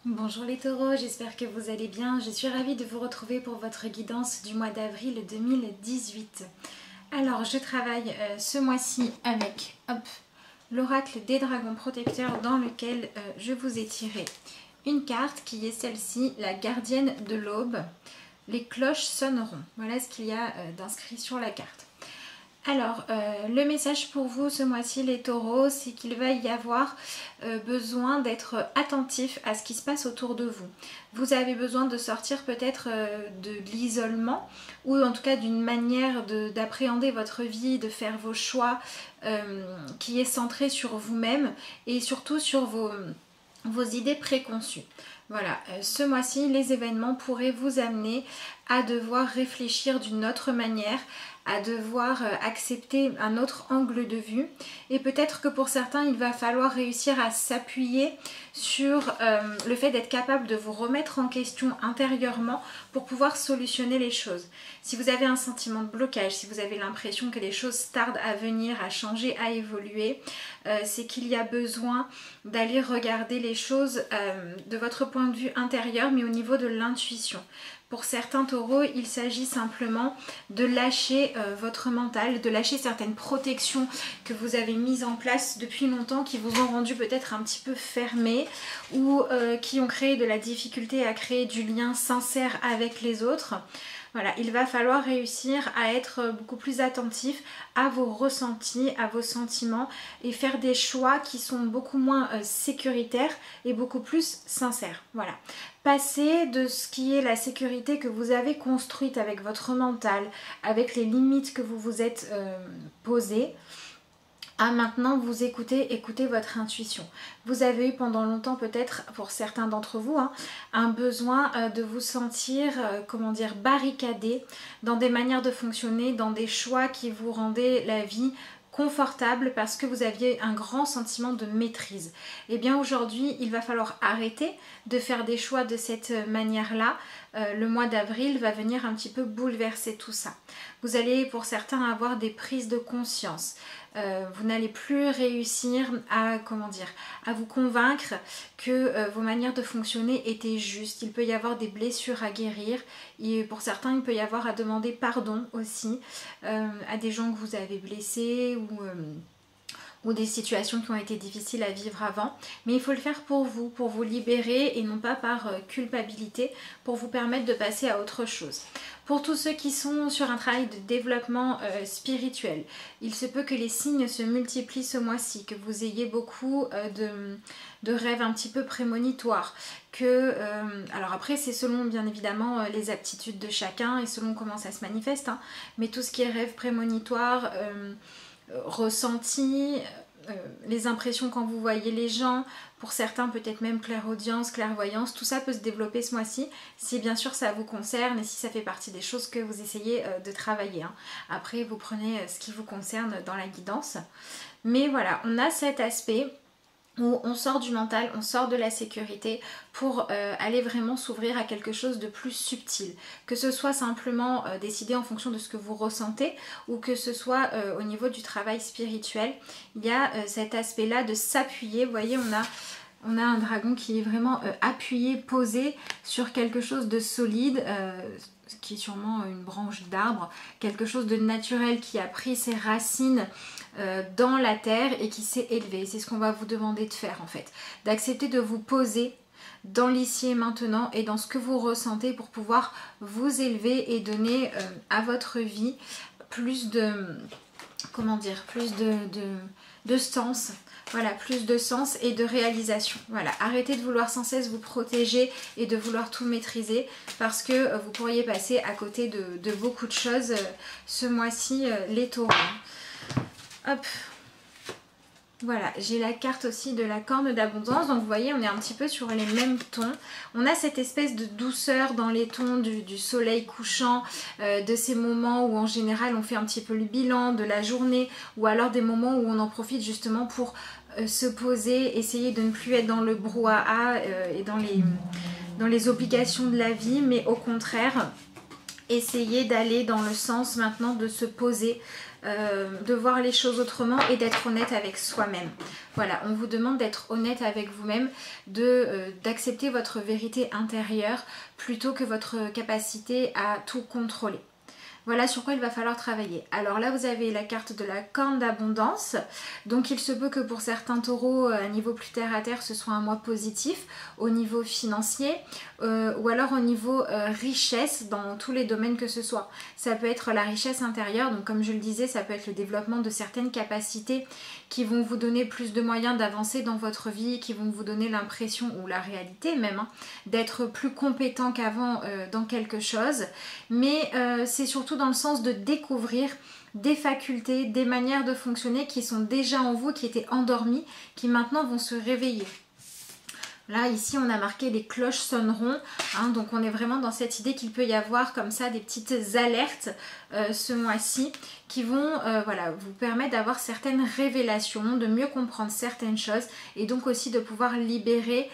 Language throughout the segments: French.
Bonjour les taureaux, j'espère que vous allez bien. Je suis ravie de vous retrouver pour votre guidance du mois d'avril 2018. Alors, je travaille ce mois-ci avec l'oracle des dragons protecteurs dans lequel je vous ai tiré une carte qui est celle-ci, la gardienne de l'aube. Les cloches sonneront. Voilà ce qu'il y a d'inscrit sur la carte. Alors, le message pour vous ce mois-ci les taureaux, c'est qu'il va y avoir besoin d'être attentif à ce qui se passe autour de vous. Vous avez besoin de sortir peut-être de l'isolement ou en tout cas d'une manière d'appréhender votre vie, de faire vos choix qui est centré sur vous-même et surtout sur vos idées préconçues. Voilà, ce mois-ci, les événements pourraient vous amener à devoir réfléchir d'une autre manière, à devoir accepter un autre angle de vue et peut-être que pour certains il va falloir réussir à s'appuyer sur le fait d'être capable de vous remettre en question intérieurement pour pouvoir solutionner les choses. Si vous avez un sentiment de blocage, si vous avez l'impression que les choses tardent à venir, à changer, à évoluer, c'est qu'il y a besoin d'aller regarder les choses de votre point de vue intérieur mais au niveau de l'intuition. Pour certains taureaux, il s'agit simplement de lâcher votre mental, de lâcher certaines protections que vous avez mises en place depuis longtemps, qui vous ont rendu peut-être un petit peu fermés ou qui ont créé de la difficulté à créer du lien sincère avec les autres. Voilà, il va falloir réussir à être beaucoup plus attentif à vos ressentis, à vos sentiments et faire des choix qui sont beaucoup moins sécuritaires et beaucoup plus sincères. Voilà. Passer de ce qui est la sécurité que vous avez construite avec votre mental, avec les limites que vous vous êtes posées, à maintenant vous écouter votre intuition. Vous avez eu pendant longtemps peut-être, pour certains d'entre vous, un besoin de vous sentir, barricadé dans des manières de fonctionner, dans des choix qui vous rendaient la vie confortable parce que vous aviez un grand sentiment de maîtrise. Et bien aujourd'hui, il va falloir arrêter de faire des choix de cette manière-là. Le mois d'avril va venir un petit peu bouleverser tout ça. Vous allez pour certains avoir des prises de conscience. Vous n'allez plus réussir à vous convaincre que vos manières de fonctionner étaient justes. Il peut y avoir des blessures à guérir et pour certains il peut y avoir à demander pardon aussi à des gens que vous avez blessés ou des situations qui ont été difficiles à vivre avant, mais il faut le faire pour vous libérer et non pas par culpabilité, pour vous permettre de passer à autre chose. Pour tous ceux qui sont sur un travail de développement spirituel, il se peut que les signes se multiplient ce mois-ci, que vous ayez beaucoup de rêves un petit peu prémonitoires, alors après c'est selon bien évidemment les aptitudes de chacun et selon comment ça se manifeste, mais tout ce qui est rêve prémonitoire, ressenti, les impressions quand vous voyez les gens, pour certains peut-être même clairaudience, clairvoyance, tout ça peut se développer ce mois-ci si bien sûr ça vous concerne et si ça fait partie des choses que vous essayez de travailler. Après vous prenez ce qui vous concerne dans la guidance, mais voilà, on a cet aspect où on sort du mental, on sort de la sécurité pour aller vraiment s'ouvrir à quelque chose de plus subtil. Que ce soit simplement décider en fonction de ce que vous ressentez ou que ce soit au niveau du travail spirituel. Il y a cet aspect-là de s'appuyer. Vous voyez, on a un dragon qui est vraiment appuyé, posé sur quelque chose de solide, qui est sûrement une branche d'arbre, quelque chose de naturel qui a pris ses racines dans la terre et qui s'est élevé. C'est ce qu'on va vous demander de faire en fait, d'accepter de vous poser dans l'ici et maintenant et dans ce que vous ressentez pour pouvoir vous élever et donner à votre vie plus de sens. Voilà, plus de sens et de réalisation. Voilà, arrêtez de vouloir sans cesse vous protéger et de vouloir tout maîtriser parce que vous pourriez passer à côté de beaucoup de choses ce mois-ci, les taureaux. Hop. Voilà, j'ai la carte aussi de la corne d'abondance, donc vous voyez on est un petit peu sur les mêmes tons. On a cette espèce de douceur dans les tons du soleil couchant, de ces moments où en général on fait un petit peu le bilan de la journée ou alors des moments où on en profite justement pour se poser, essayer de ne plus être dans le brouhaha et dans les obligations de la vie, mais au contraire essayer d'aller dans le sens maintenant de se poser de voir les choses autrement et d'être honnête avec soi-même. Voilà, on vous demande d'être honnête avec vous-même, d'accepter votre vérité intérieure plutôt que votre capacité à tout contrôler. Voilà sur quoi il va falloir travailler. Alors là, vous avez la carte de la corne d'abondance. Donc il se peut que pour certains taureaux, à niveau plus terre à terre, ce soit un mois positif au niveau financier ou alors au niveau richesse dans tous les domaines que ce soit. Ça peut être la richesse intérieure. Donc comme je le disais, ça peut être le développement de certaines capacités qui vont vous donner plus de moyens d'avancer dans votre vie, qui vont vous donner l'impression, ou la réalité même, hein, d'être plus compétent qu'avant dans quelque chose. Mais c'est surtout dans le sens de découvrir des facultés, des manières de fonctionner qui sont déjà en vous, qui étaient endormies, qui maintenant vont se réveiller. Là, ici, on a marqué les cloches sonneront. Hein, donc, on est vraiment dans cette idée qu'il peut y avoir comme ça des petites alertes ce mois-ci qui vont voilà, vous permettre d'avoir certaines révélations, de mieux comprendre certaines choses et donc aussi de pouvoir libérer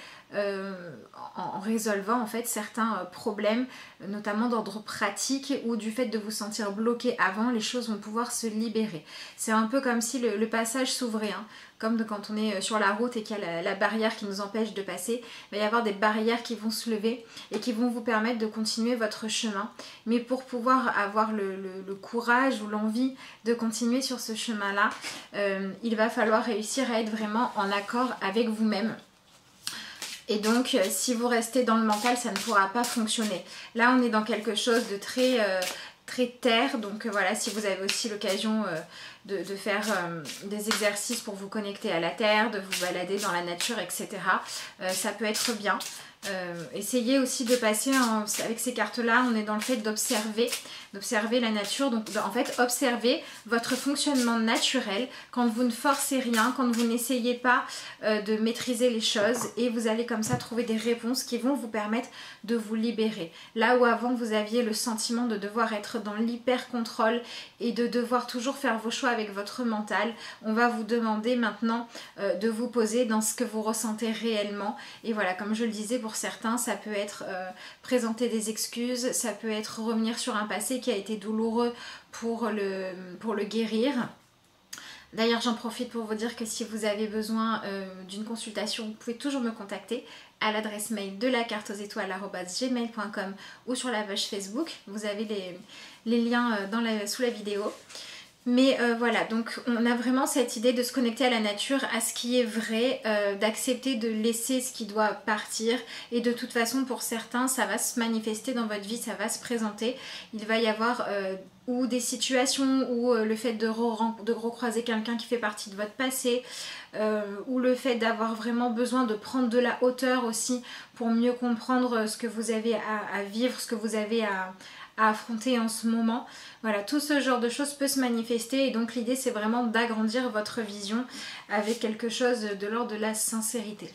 en résolvant en fait certains problèmes, notamment d'ordre pratique ou du fait de vous sentir bloqué avant, les choses vont pouvoir se libérer. C'est un peu comme si le passage s'ouvrait, hein. Comme quand on est sur la route et qu'il y a la barrière qui nous empêche de passer, il va y avoir des barrières qui vont se lever et qui vont vous permettre de continuer votre chemin. Mais pour pouvoir avoir le courage ou l'envie de continuer sur ce chemin-là, il va falloir réussir à être vraiment en accord avec vous-même. Et donc, si vous restez dans le mental, ça ne pourra pas fonctionner. Là, on est dans quelque chose de très terre. Donc voilà, si vous avez aussi l'occasion de faire des exercices pour vous connecter à la terre, de vous balader dans la nature, etc. Ça peut être bien. Essayez aussi de passer, avec ces cartes-là, on est dans le fait d'observer la nature. Donc en fait, observez votre fonctionnement naturel quand vous ne forcez rien, quand vous n'essayez pas de maîtriser les choses et vous allez comme ça trouver des réponses qui vont vous permettre de vous libérer. Là où avant vous aviez le sentiment de devoir être dans l'hyper-contrôle et de devoir toujours faire vos choix avec votre mental, on va vous demander maintenant de vous poser dans ce que vous ressentez réellement. Et voilà, comme je le disais, pour certains, ça peut être présenter des excuses, ça peut être revenir sur un passé qui a été douloureux pour le guérir. D'ailleurs, j'en profite pour vous dire que si vous avez besoin d'une consultation, vous pouvez toujours me contacter à l'adresse mail de la carte aux étoiles @gmail.com ou sur la page Facebook. Vous avez les liens sous la vidéo. Mais voilà, donc on a vraiment cette idée de se connecter à la nature, à ce qui est vrai, d'accepter de laisser ce qui doit partir. Et de toute façon, pour certains, ça va se manifester dans votre vie, ça va se présenter. Il va y avoir ou des situations où le fait de recroiser quelqu'un qui fait partie de votre passé, ou le fait d'avoir vraiment besoin de prendre de la hauteur aussi pour mieux comprendre ce que vous avez à vivre, ce que vous avez à affronter en ce moment. Voilà, tout ce genre de choses peut se manifester et donc l'idée c'est vraiment d'agrandir votre vision avec quelque chose de l'ordre de la sincérité.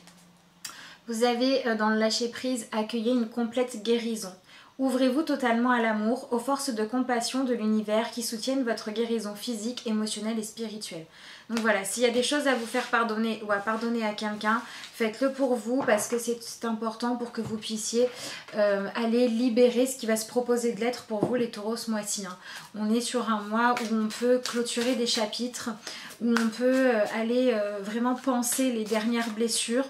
Vous avez dans le lâcher prise accueilli une complète guérison. Ouvrez-vous totalement à l'amour, aux forces de compassion de l'univers qui soutiennent votre guérison physique, émotionnelle et spirituelle. Donc voilà, s'il y a des choses à vous faire pardonner ou à pardonner à quelqu'un, faites-le pour vous parce que c'est important pour que vous puissiez aller libérer ce qui va se proposer de l'être pour vous les taureaux ce mois-ci. Hein. On est sur un mois où on peut clôturer des chapitres, où on peut aller vraiment penser les dernières blessures,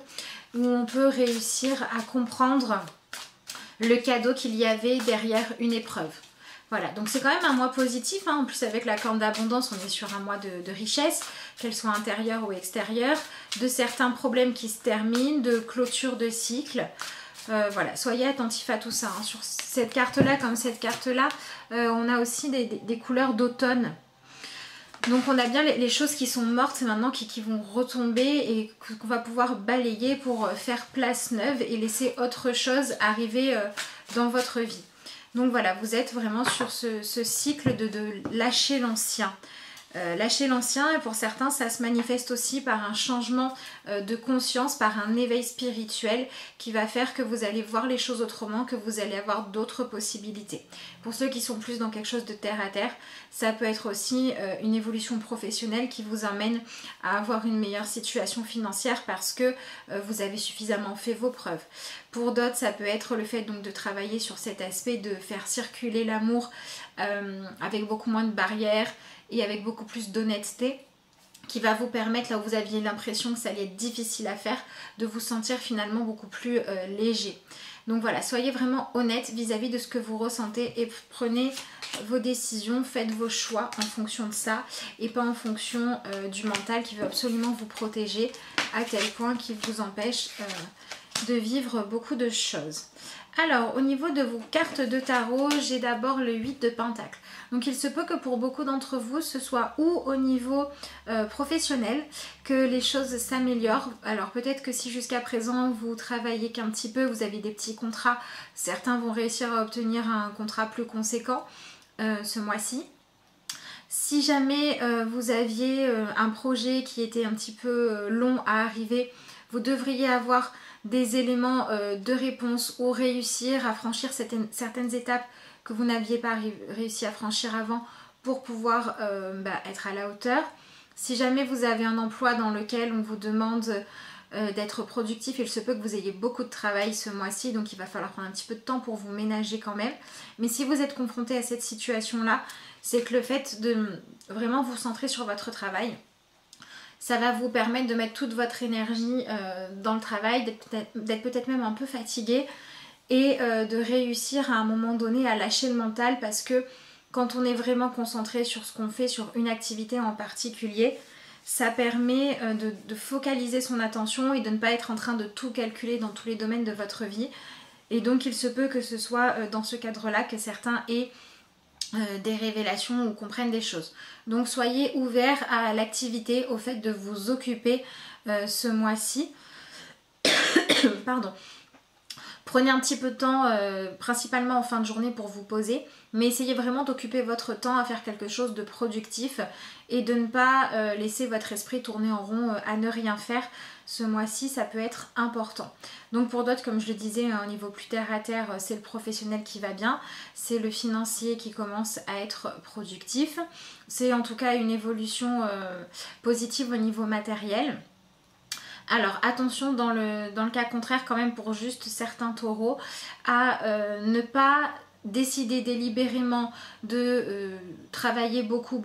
où on peut réussir à comprendre le cadeau qu'il y avait derrière une épreuve. Voilà, donc c'est quand même un mois positif, hein. En plus avec la corne d'abondance, on est sur un mois de richesse, qu'elle soit intérieure ou extérieure, de certains problèmes qui se terminent, de clôture de cycle. Voilà, soyez attentifs à tout ça. Hein. Sur cette carte-là, comme cette carte-là, on a aussi des couleurs d'automne. Donc on a bien les choses qui sont mortes maintenant qui vont retomber et qu'on va pouvoir balayer pour faire place neuve et laisser autre chose arriver dans votre vie. Donc voilà, vous êtes vraiment sur ce cycle de lâcher l'ancien. Lâcher l'ancien, et pour certains ça se manifeste aussi par un changement de conscience, par un éveil spirituel qui va faire que vous allez voir les choses autrement, que vous allez avoir d'autres possibilités. Pour ceux qui sont plus dans quelque chose de terre à terre, ça peut être aussi une évolution professionnelle qui vous amène à avoir une meilleure situation financière parce que vous avez suffisamment fait vos preuves. Pour d'autres, ça peut être le fait donc de travailler sur cet aspect de faire circuler l'amour avec beaucoup moins de barrières et avec beaucoup plus d'honnêteté, qui va vous permettre, là où vous aviez l'impression que ça allait être difficile à faire, de vous sentir finalement beaucoup plus léger. Donc voilà, soyez vraiment honnête vis-à-vis de ce que vous ressentez et prenez vos décisions, faites vos choix en fonction de ça et pas en fonction du mental qui veut absolument vous protéger à tel point qu'il vous empêche de vivre beaucoup de choses. Alors, au niveau de vos cartes de tarot, j'ai d'abord le 8 de Pentacle. Donc il se peut que pour beaucoup d'entre vous, ce soit ou au niveau professionnel que les choses s'améliorent. Alors peut-être que si jusqu'à présent vous travaillez qu'un petit peu, vous avez des petits contrats, certains vont réussir à obtenir un contrat plus conséquent ce mois-ci. Si jamais vous aviez un projet qui était un petit peu long à arriver, vous devriez avoir des éléments de réponse ou réussir à franchir certaines étapes que vous n'aviez pas réussi à franchir avant pour pouvoir être à la hauteur. Si jamais vous avez un emploi dans lequel on vous demande d'être productif, il se peut que vous ayez beaucoup de travail ce mois-ci, donc il va falloir prendre un petit peu de temps pour vous ménager quand même. Mais si vous êtes confronté à cette situation-là, c'est que le fait de vraiment vous centrer sur votre travail, ça va vous permettre de mettre toute votre énergie dans le travail, d'être peut-être même un peu fatigué et de réussir à un moment donné à lâcher le mental, parce que quand on est vraiment concentré sur ce qu'on fait, sur une activité en particulier, ça permet de focaliser son attention et de ne pas être en train de tout calculer dans tous les domaines de votre vie. Et donc il se peut que ce soit dans ce cadre-là que certains aient des révélations ou comprennent des choses. Donc soyez ouverts à l'activité, au fait de vous occuper ce mois-ci. Pardon. Prenez un petit peu de temps, principalement en fin de journée, pour vous poser, mais essayez vraiment d'occuper votre temps à faire quelque chose de productif et de ne pas laisser votre esprit tourner en rond à ne rien faire. Ce mois-ci, ça peut être important. Donc pour d'autres, comme je le disais, au niveau plus terre à terre, c'est le professionnel qui va bien, c'est le financier qui commence à être productif. C'est en tout cas une évolution positive au niveau matériel. Alors attention dans le cas contraire quand même pour juste certains taureaux à ne pas décider délibérément de travailler beaucoup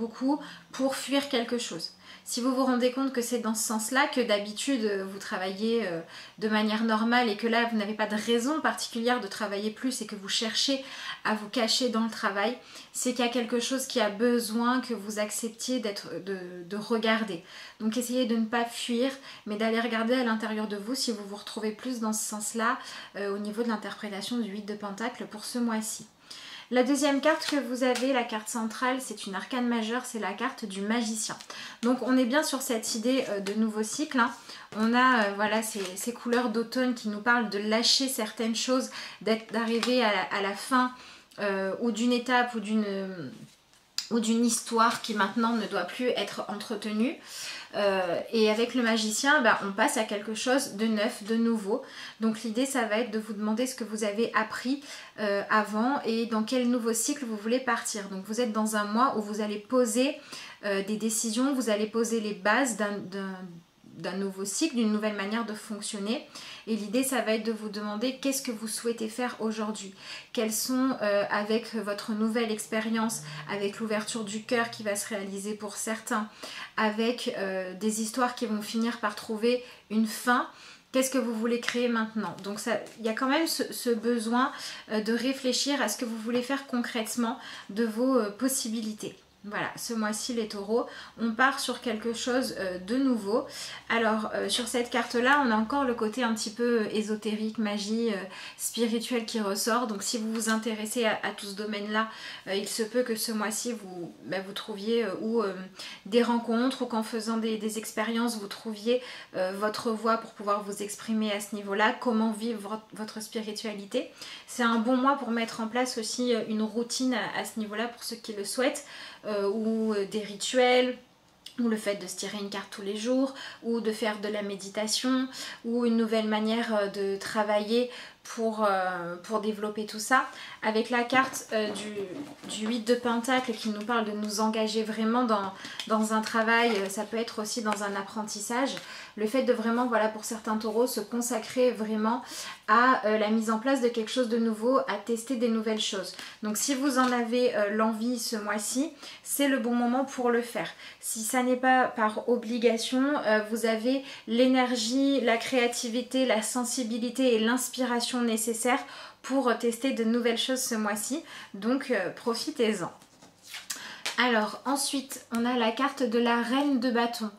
pour fuir quelque chose. Si vous vous rendez compte que c'est dans ce sens-là, que d'habitude vous travaillez de manière normale et que là vous n'avez pas de raison particulière de travailler plus et que vous cherchez à vous cacher dans le travail, c'est qu'il y a quelque chose qui a besoin que vous acceptiez de regarder. Donc essayez de ne pas fuir, mais d'aller regarder à l'intérieur de vous si vous vous retrouvez plus dans ce sens-là au niveau de l'interprétation du 8 de Pentacle pour ce mois-ci. La deuxième carte que vous avez, la carte centrale, c'est une arcane majeure, c'est la carte du magicien. Donc on est bien sur cette idée de nouveau cycle, hein. On a voilà, ces couleurs d'automne qui nous parlent de lâcher certaines choses, d'arriver à la fin ou d'une étape ou d'une histoire qui maintenant ne doit plus être entretenue. Et avec le magicien, on passe à quelque chose de neuf, de nouveau. Donc l'idée, ça va être de vous demander ce que vous avez appris avant et dans quel nouveau cycle vous voulez partir. Donc vous êtes dans un mois où vous allez poser des décisions, vous allez poser les bases d'un nouveau cycle, d'une nouvelle manière de fonctionner. Et l'idée, ça va être de vous demander qu'est-ce que vous souhaitez faire aujourd'hui. Quelles sont, avec votre nouvelle expérience, avec l'ouverture du cœur qui va se réaliser pour certains, avec des histoires qui vont finir par trouver une fin, qu'est-ce que vous voulez créer maintenant? Donc il y a quand même ce besoin de réfléchir à ce que vous voulez faire concrètement de vos possibilités. Voilà, ce mois-ci les taureaux, on part sur quelque chose de nouveau. Alors sur cette carte-là, on a encore le côté un petit peu ésotérique, magie, spirituelle qui ressort. Donc si vous vous intéressez à tout ce domaine-là, il se peut que ce mois-ci vous trouviez des rencontres ou qu'en faisant des expériences, vous trouviez votre voie pour pouvoir vous exprimer à ce niveau-là, comment vivre votre spiritualité. C'est un bon mois pour mettre en place aussi une routine à ce niveau-là pour ceux qui le souhaitent. Ou des rituels, ou le fait de se tirer une carte tous les jours, ou de faire de la méditation, ou une nouvelle manière de travailler pour développer tout ça. Avec la carte du 8 de Pentacle qui nous parle de nous engager vraiment dans un travail, ça peut être aussi dans un apprentissage. Le fait de vraiment, voilà, pour certains taureaux, se consacrer vraiment à la mise en place de quelque chose de nouveau, à tester des nouvelles choses. Donc si vous en avez l'envie ce mois-ci, c'est le bon moment pour le faire. Si ça n'est pas par obligation, vous avez l'énergie, la créativité, la sensibilité et l'inspiration nécessaires pour tester de nouvelles choses ce mois-ci. Donc profitez-en. Alors ensuite, on a la carte de la Reine de Bâton.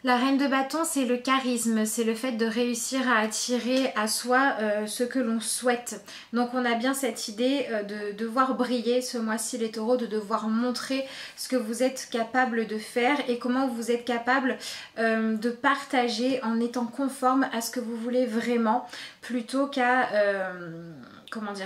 La Reine de Bâton, c'est le charisme, c'est le fait de réussir à attirer à soi ce que l'on souhaite. Donc on a bien cette idée de devoir briller ce mois-ci les taureaux, de devoir montrer ce que vous êtes capable de faire et comment vous êtes capable de partager en étant conforme à ce que vous voulez vraiment, plutôt qu'à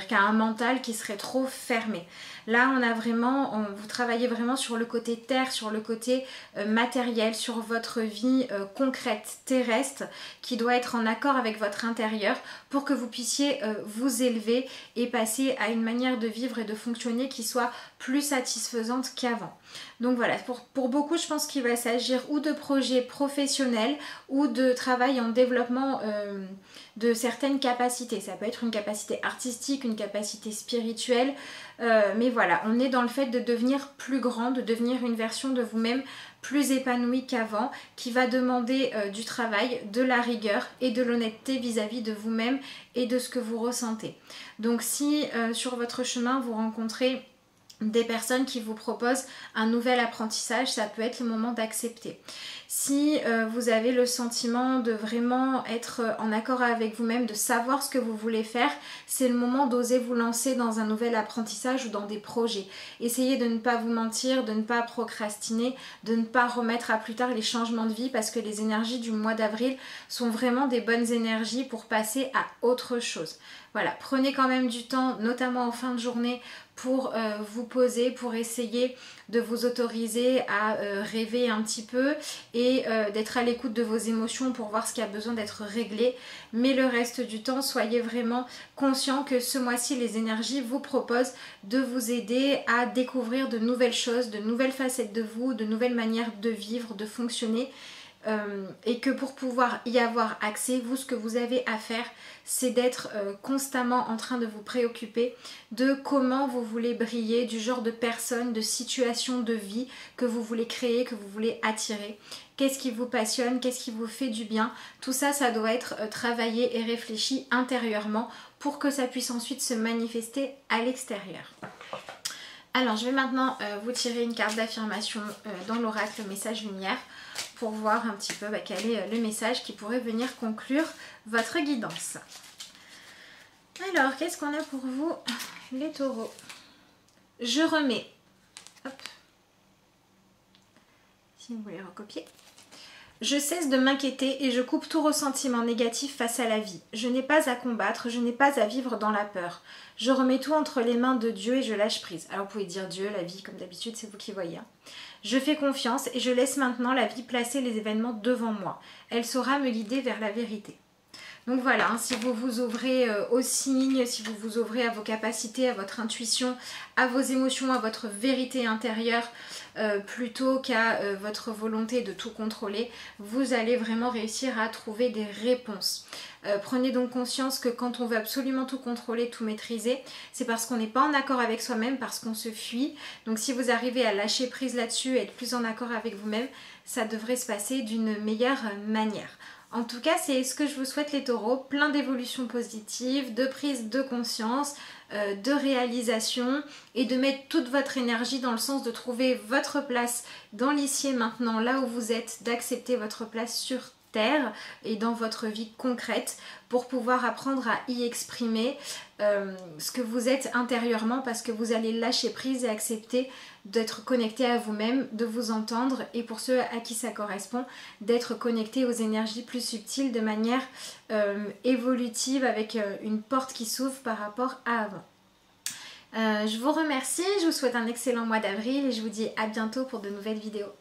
qu'à un mental qui serait trop fermé. Là, vous travaillez vraiment sur le côté terre, sur le côté matériel, sur votre vie concrète, terrestre, qui doit être en accord avec votre intérieur pour que vous puissiez vous élever et passer à une manière de vivre et de fonctionner qui soit plus satisfaisante qu'avant. Donc voilà, pour beaucoup, je pense qu'il va s'agir ou de projets professionnels ou de travail en développement de certaines capacités. Ça peut être une capacité artistique, une capacité spirituelle, mais voilà, on est dans le fait de devenir plus grand, de devenir une version de vous-même plus épanouie qu'avant, qui va demander du travail, de la rigueur et de l'honnêteté vis-à-vis de vous-même et de ce que vous ressentez. Donc si sur votre chemin vous rencontrez des personnes qui vous proposent un nouvel apprentissage, ça peut être le moment d'accepter. Si vous avez le sentiment de vraiment être en accord avec vous-même, de savoir ce que vous voulez faire, c'est le moment d'oser vous lancer dans un nouvel apprentissage ou dans des projets. Essayez de ne pas vous mentir, de ne pas procrastiner, de ne pas remettre à plus tard les changements de vie parce que les énergies du mois d'avril sont vraiment des bonnes énergies pour passer à autre chose. Voilà, prenez quand même du temps, notamment en fin de journée, pour vous poser, pour essayer de vous autoriser à rêver un petit peu et d'être à l'écoute de vos émotions pour voir ce qui a besoin d'être réglé. Mais le reste du temps, soyez vraiment conscient que ce mois-ci, les énergies vous proposent de vous aider à découvrir de nouvelles choses, de nouvelles facettes de vous, de nouvelles manières de vivre, de fonctionner. Et que pour pouvoir y avoir accès, vous, ce que vous avez à faire, c'est d'être constamment en train de vous préoccuper de comment vous voulez briller, du genre de personne, de situation de vie que vous voulez créer, que vous voulez attirer. Qu'est-ce qui vous passionne, qu'est-ce qui vous fait du bien. Tout ça, ça doit être travaillé et réfléchi intérieurement pour que ça puisse ensuite se manifester à l'extérieur. Alors, je vais maintenant vous tirer une carte d'affirmation dans l'oracle Message Lumière pour voir un petit peu quel est le message qui pourrait venir conclure votre guidance. Alors, qu'est-ce qu'on a pour vous, les taureaux? Je remets, hop, si vous voulez recopier. Je cesse de m'inquiéter et je coupe tout ressentiment négatif face à la vie. Je n'ai pas à combattre, je n'ai pas à vivre dans la peur. Je remets tout entre les mains de Dieu et je lâche prise. Alors vous pouvez dire Dieu, la vie, comme d'habitude, c'est vous qui voyez. Je fais confiance et je laisse maintenant la vie placer les événements devant moi. Elle saura me guider vers la vérité. Donc voilà, si vous vous ouvrez aux signes, si vous vous ouvrez à vos capacités, à votre intuition, à vos émotions, à votre vérité intérieure, plutôt qu'à votre volonté de tout contrôler, vous allez vraiment réussir à trouver des réponses. Prenez donc conscience que quand on veut absolument tout contrôler, tout maîtriser, c'est parce qu'on n'est pas en accord avec soi-même, parce qu'on se fuit. Donc si vous arrivez à lâcher prise là-dessus, être plus en accord avec vous-même, ça devrait se passer d'une meilleure manière. En tout cas, c'est ce que je vous souhaite les taureaux, plein d'évolutions positives, de prise de conscience, de réalisation et de mettre toute votre énergie dans le sens de trouver votre place dans l'ici et maintenant, là où vous êtes, d'accepter votre place sur terre et dans votre vie concrète pour pouvoir apprendre à y exprimer ce que vous êtes intérieurement parce que vous allez lâcher prise et accepter d'être connecté à vous-même, de vous entendre et pour ceux à qui ça correspond, d'être connecté aux énergies plus subtiles de manière évolutive avec une porte qui s'ouvre par rapport à avant. Je vous remercie, je vous souhaite un excellent mois d'avril et je vous dis à bientôt pour de nouvelles vidéos.